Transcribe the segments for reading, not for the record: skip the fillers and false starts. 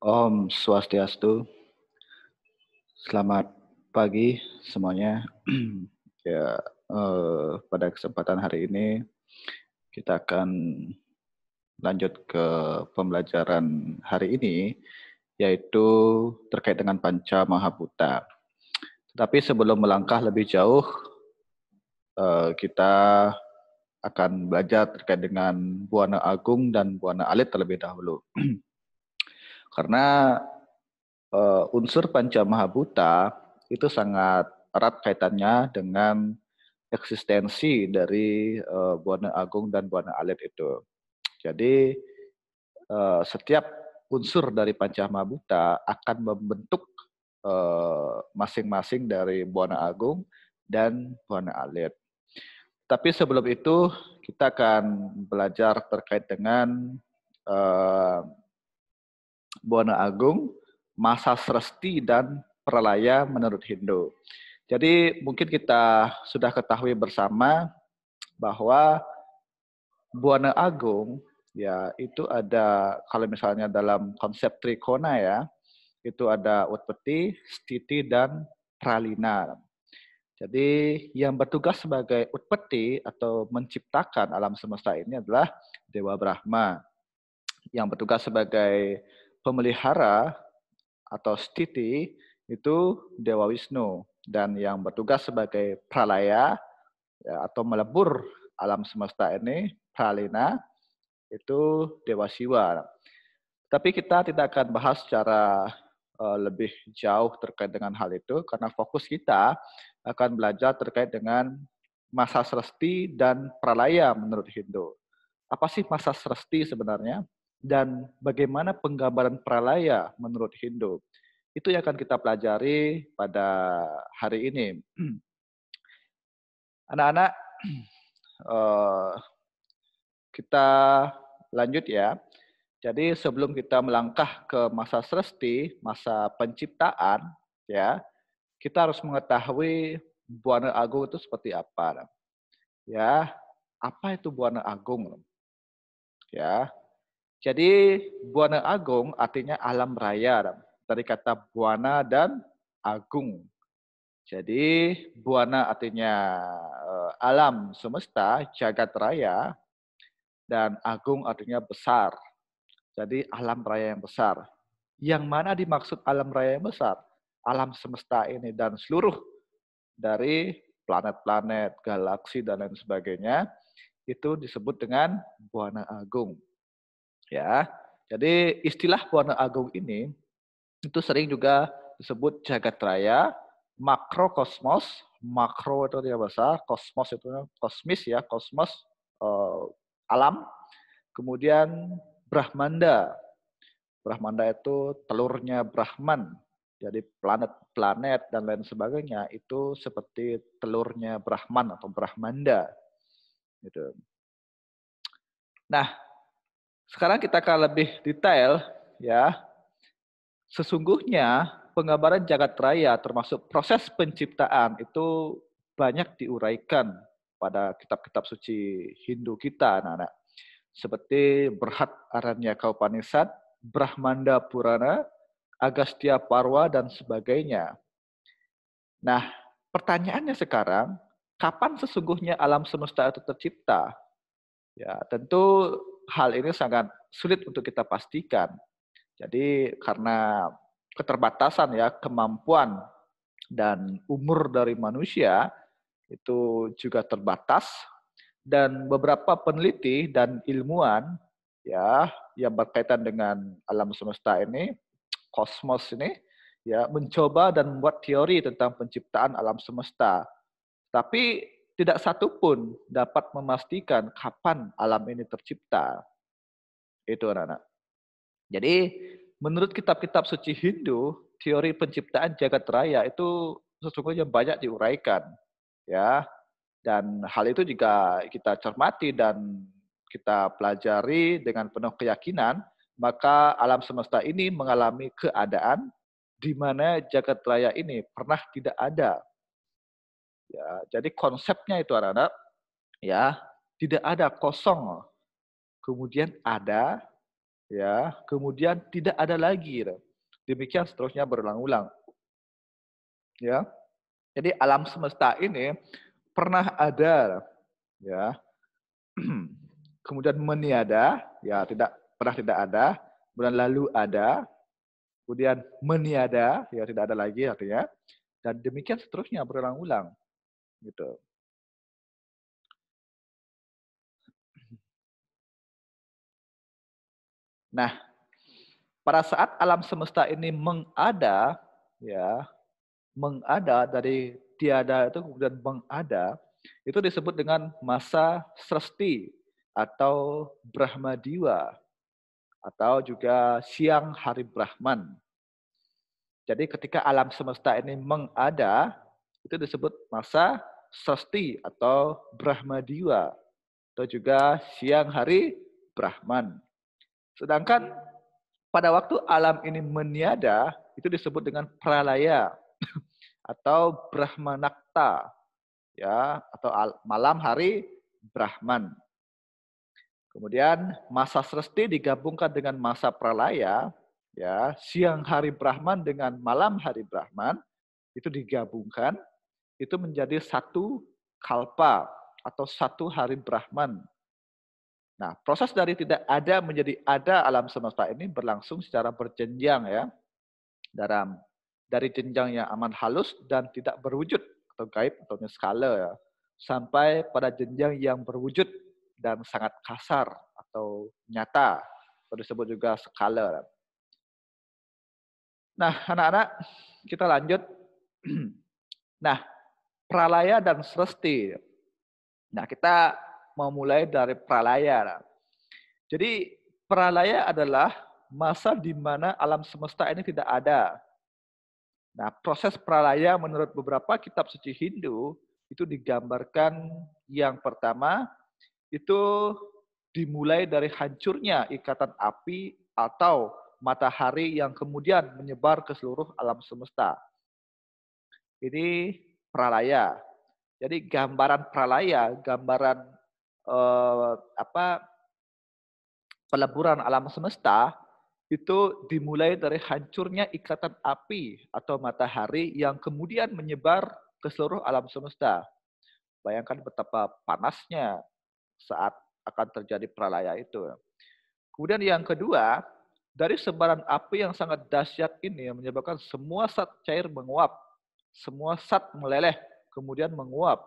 Om Swastiastu, selamat pagi semuanya. Ya, pada kesempatan hari ini kita akan lanjut ke pembelajaran hari ini, yaitu terkait dengan Panca Mahabhuta. Tapi sebelum melangkah lebih jauh, kita akan belajar terkait dengan Buana Agung dan Buana Alit terlebih dahulu. Karena unsur Panca Mahabhuta itu sangat erat kaitannya dengan eksistensi dari Buana Agung dan Buana Alit itu. Jadi setiap unsur dari Panca Mahabhuta akan membentuk masing-masing dari Buana Agung dan Buana Alit. Tapi sebelum itu kita akan belajar terkait dengan Buana Agung, masa Sresti dan Pralaya menurut Hindu. Jadi mungkin kita sudah ketahui bersama bahwa Buana Agung ya itu ada, kalau misalnya dalam konsep trikona ya, itu ada Utpati, Stiti dan Pralina. Jadi yang bertugas sebagai Utpati atau menciptakan alam semesta ini adalah Dewa Brahma. Yang bertugas sebagai pemelihara atau Stiti itu Dewa Wisnu, dan yang bertugas sebagai Pralaya ya, atau melebur alam semesta ini, Pralina, itu Dewa Siwa. Tapi kita tidak akan bahas secara lebih jauh terkait dengan hal itu, karena fokus kita akan belajar terkait dengan masa Sresti dan Pralaya menurut Hindu. Apa sih masa Sresti sebenarnya? Dan bagaimana penggambaran Pralaya menurut Hindu? Itu yang akan kita pelajari pada hari ini. Anak-anak, kita lanjut ya. Jadi sebelum kita melangkah ke masa Sresti, masa penciptaan, ya, kita harus mengetahui Buana Agung itu seperti apa. Ya, apa itu Buana Agung? Ya, jadi Buana Agung artinya alam raya, dari kata Buana dan Agung. Jadi Buana artinya alam semesta, jagat raya, dan Agung artinya besar. Jadi alam raya yang besar. Yang mana dimaksud alam raya yang besar? Alam semesta ini dan seluruh dari planet-planet, galaksi dan lain sebagainya itu disebut dengan Buana Agung. Ya. Jadi istilah Buana Agung ini itu sering juga disebut jagat raya, makrokosmos, makro itu dia besar, kosmos itu kosmis ya, kosmos alam. Kemudian Brahmanda. Brahmanda itu telurnya Brahman. Jadi planet-planet dan lain sebagainya itu seperti telurnya Brahman atau Brahmanda. Gitu. Nah, sekarang kita akan lebih detail ya. Sesungguhnya penggambaran jagat raya termasuk proses penciptaan itu banyak diuraikan pada kitab-kitab suci Hindu kita, anak-anak. Seperti Berhat Aranyaka Upanishad, Brahmanda Purana, Agastya Parwa, dan sebagainya. Nah, pertanyaannya sekarang, kapan sesungguhnya alam semesta itu tercipta? Ya, tentu hal ini sangat sulit untuk kita pastikan. Jadi karena keterbatasan ya kemampuan dan umur dari manusia itu juga terbatas, dan beberapa peneliti dan ilmuwan ya yang berkaitan dengan alam semesta ini, kosmos ini ya mencoba dan membuat teori tentang penciptaan alam semesta. Tapi tidak satu pun dapat memastikan kapan alam ini tercipta. Itu anak-anak. Jadi menurut kitab-kitab suci Hindu, teori penciptaan jagat raya itu sesungguhnya banyak diuraikan, ya. Dan hal itu juga kita cermati dan kita pelajari dengan penuh keyakinan, maka alam semesta ini mengalami keadaan di mana jagat raya ini pernah tidak ada. Ya, jadi konsepnya itu anak-anak, ya, tidak ada kosong, kemudian ada, ya, kemudian tidak ada lagi. Gitu. Demikian seterusnya berulang-ulang, ya. Jadi alam semesta ini pernah ada, ya. Kemudian meniada, ya tidak ada, kemudian lalu ada, kemudian meniada, ya tidak ada lagi artinya, dan demikian seterusnya berulang-ulang, gitu. Nah, pada saat alam semesta ini mengada, ya, mengada dari tiada itu kemudian mengada, itu disebut dengan masa sresti atau Brahmadiwa atau juga siang hari Brahman. Jadi ketika alam semesta ini mengada, itu disebut masa sresti atau Brahmadiwa atau juga siang hari Brahman. Sedangkan pada waktu alam ini meniada, itu disebut dengan pralaya atau Brahmanakta, ya, atau malam hari Brahman. Kemudian masa sresti digabungkan dengan masa pralaya, ya, siang hari Brahman dengan malam hari Brahman itu digabungkan, itu menjadi satu kalpa atau satu hari Brahman. Nah, proses dari tidak ada menjadi ada alam semesta ini berlangsung secara berjenjang, ya, dalam dari jenjang yang aman halus dan tidak berwujud atau gaib atau skala, ya, sampai pada jenjang yang berwujud dan sangat kasar atau nyata atau disebut juga skala. Nah, anak-anak, kita lanjut. Nah, pralaya dan sresti. Nah, kita mau mulai dari pralaya. Jadi, pralaya adalah masa di mana alam semesta ini tidak ada. Nah, proses pralaya menurut beberapa kitab suci Hindu itu digambarkan yang pertama itu dimulai dari hancurnya ikatan api atau matahari yang kemudian menyebar ke seluruh alam semesta. Ini pralaya. Jadi gambaran pralaya, gambaran peleburan alam semesta itu dimulai dari hancurnya ikatan api atau matahari yang kemudian menyebar ke seluruh alam semesta. Bayangkan betapa panasnya saat akan terjadi pralaya itu. Kemudian yang kedua, dari sebaran api yang sangat dahsyat ini yang menyebabkan semua zat cair menguap, semua zat meleleh, kemudian menguap.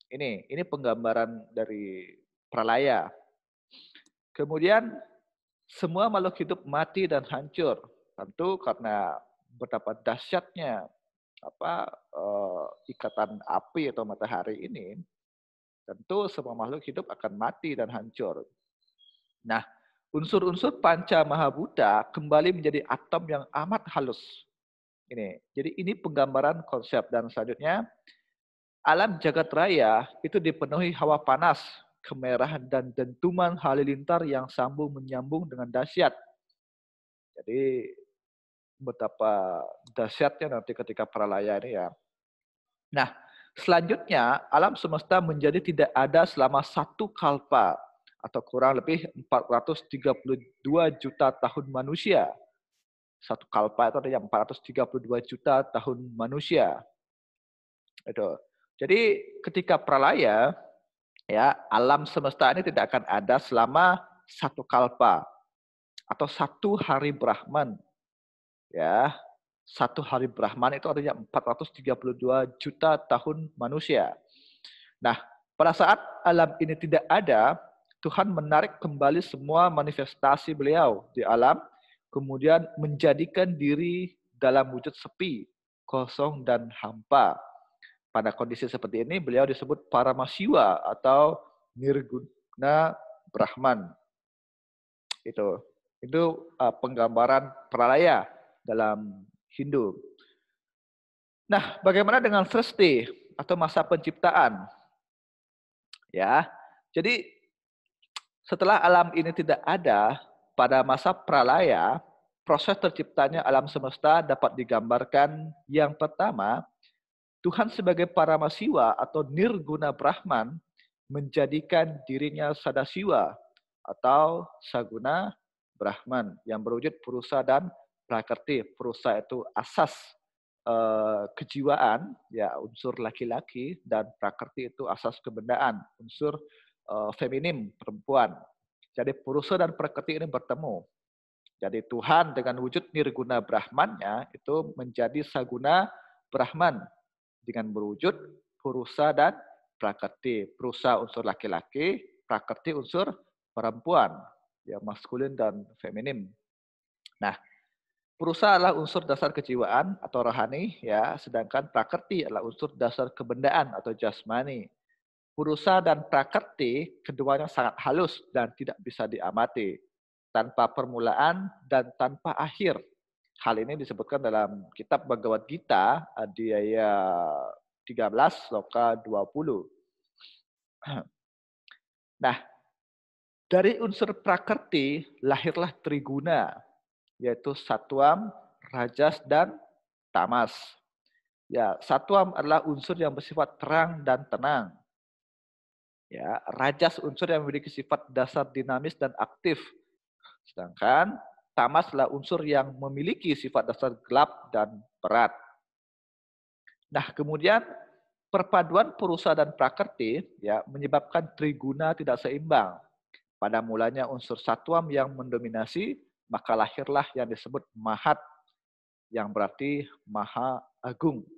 Ini penggambaran dari pralaya. Kemudian semua makhluk hidup mati dan hancur. Tentu karena betapa dahsyatnya ikatan api atau matahari ini, tentu semua makhluk hidup akan mati dan hancur. Nah, unsur-unsur panca mahabhuta kembali menjadi atom yang amat halus. Jadi ini penggambaran konsep dan selanjutnya alam jagat raya itu dipenuhi hawa panas, kemerahan dan dentuman halilintar yang sambung menyambung dengan dahsyat. Jadi betapa dahsyatnya nanti ketika pralaya ini, ya. Nah, selanjutnya alam semesta menjadi tidak ada selama satu kalpa atau kurang lebih 432 juta tahun manusia. Satu kalpa itu artinya 432 juta tahun manusia. Itu. Jadi ketika pralaya, ya, alam semesta ini tidak akan ada selama satu kalpa atau satu hari Brahman. Ya, satu hari Brahman itu artinya 432 juta tahun manusia. Nah, pada saat alam ini tidak ada, Tuhan menarik kembali semua manifestasi beliau di alam, kemudian menjadikan diri dalam wujud sepi, kosong dan hampa. Pada kondisi seperti ini, beliau disebut Paramasiwa atau Nirguna Brahman. Itu penggambaran pralaya dalam Hindu. Nah, bagaimana dengan sresti atau masa penciptaan? Ya, jadi setelah alam ini tidak ada pada masa pralaya, proses terciptanya alam semesta dapat digambarkan yang pertama, Tuhan sebagai Paramasiwa atau Nirguna Brahman menjadikan dirinya Sadasiwa atau Saguna Brahman yang berwujud Purusa dan Prakrti. Purusa itu asas kejiwaan, ya unsur laki-laki, dan Prakrti itu asas kebendaan, unsur feminim, perempuan. Jadi Purusa dan Prakrti ini bertemu. Jadi Tuhan dengan wujud nirguna Brahmannya itu menjadi Saguna Brahman dengan berwujud Purusa dan Prakrti. Purusa unsur laki-laki, Prakrti unsur perempuan, ya maskulin dan feminim. Nah, Purusa adalah unsur dasar kejiwaan atau rohani, ya, sedangkan Prakrti adalah unsur dasar kebendaan atau jasmani. Purusa dan Prakrti keduanya sangat halus dan tidak bisa diamati, tanpa permulaan dan tanpa akhir. Hal ini disebutkan dalam kitab Bhagavad Gita, Adhyaya 13, Sloka 20. Nah, dari unsur Prakrti lahirlah Triguna, yaitu Satwam, Rajas, dan Tamas. Ya, Satwam adalah unsur yang bersifat terang dan tenang. Ya, Rajas unsur yang memiliki sifat dasar dinamis dan aktif. Sedangkan Tamas adalah unsur yang memiliki sifat dasar gelap dan berat. Nah, kemudian perpaduan Purusa dan Prakrti ya menyebabkan Triguna tidak seimbang. Pada mulanya unsur Satwam yang mendominasi, maka lahirlah yang disebut Mahat, yang berarti Maha Agung.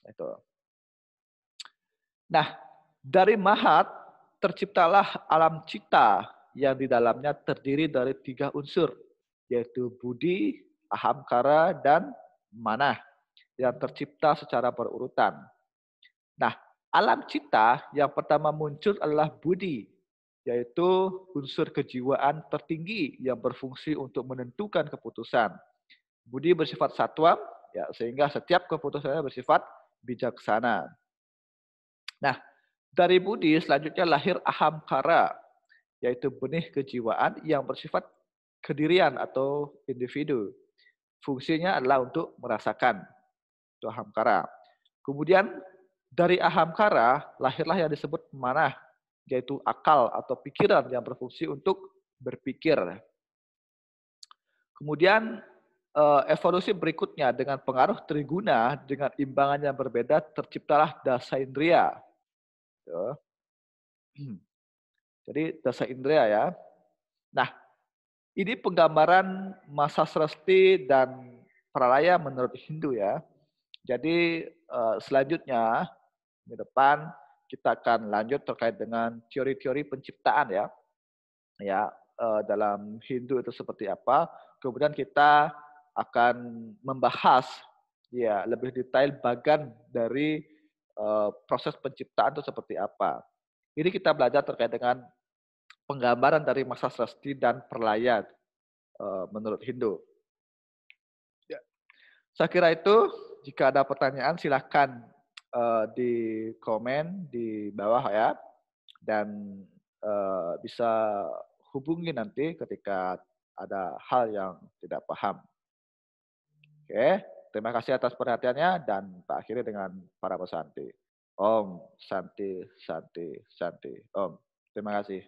Itu. Nah, dari Mahat terciptalah alam cita yang di dalamnya terdiri dari 3 unsur, yaitu budi, ahamkara, dan manah, yang tercipta secara berurutan. Nah, alam cita yang pertama muncul adalah budi, yaitu unsur kejiwaan tertinggi yang berfungsi untuk menentukan keputusan. Budi bersifat satwa, ya, sehingga setiap keputusannya bersifat bijaksana. Nah, dari budi selanjutnya lahir ahamkara, yaitu benih kejiwaan yang bersifat kedirian atau individu. Fungsinya adalah untuk merasakan, itu ahamkara. Kemudian dari ahamkara lahirlah yang disebut manah, yaitu akal atau pikiran yang berfungsi untuk berpikir. Kemudian evolusi berikutnya dengan pengaruh Triguna dengan imbangan yang berbeda terciptalah dasa indria. Jadi dasa indria ya. Nah, ini penggambaran masa sresti dan pralaya menurut Hindu ya. Jadi selanjutnya di depan kita akan lanjut terkait dengan teori-teori penciptaan ya. Ya, dalam Hindu itu seperti apa. Kemudian kita akan membahas ya lebih detail bagian dari proses penciptaan itu seperti apa. Ini kita belajar terkait dengan penggambaran dari masa sresti dan perlaya menurut Hindu. Ya. Saya kira itu, jika ada pertanyaan silahkan di komen di bawah ya, dan bisa hubungi nanti ketika ada hal yang tidak paham. Oke, terima kasih atas perhatiannya dan Pak akhiri dengan para pesanti. Om Santi Santi Santi. Om. Terima kasih.